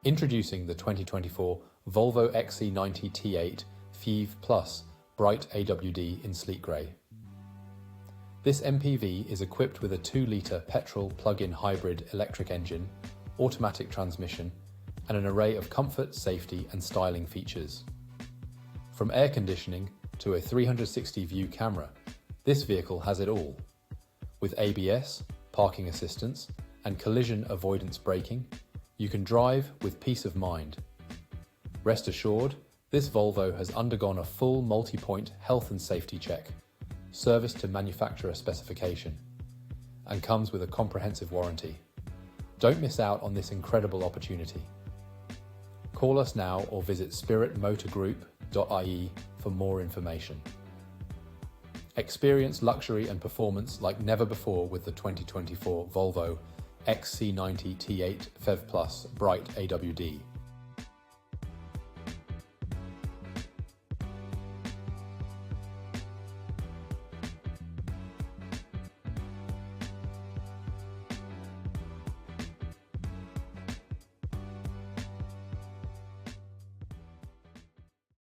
Introducing the 2024 Volvo Xc90 T8 Phev Plus Bright AWD in sleek grey. This MPV is equipped with a 2-litre petrol plug-in hybrid electric engine, automatic transmission, and an array of comfort, safety and styling features. From air conditioning to a 360-view camera, this vehicle has it all. With ABS, parking assistance, and collision avoidance braking, you can drive with peace of mind. Rest assured, this Volvo has undergone a full multi-point health and safety check, serviced to manufacturer specification, and comes with a comprehensive warranty. Don't miss out on this incredible opportunity. Call us now or visit spiritmotorgroup.ie for more information. Experience luxury and performance like never before with the 2024 Volvo Xc90 T8 Phev Plus Bright AWD.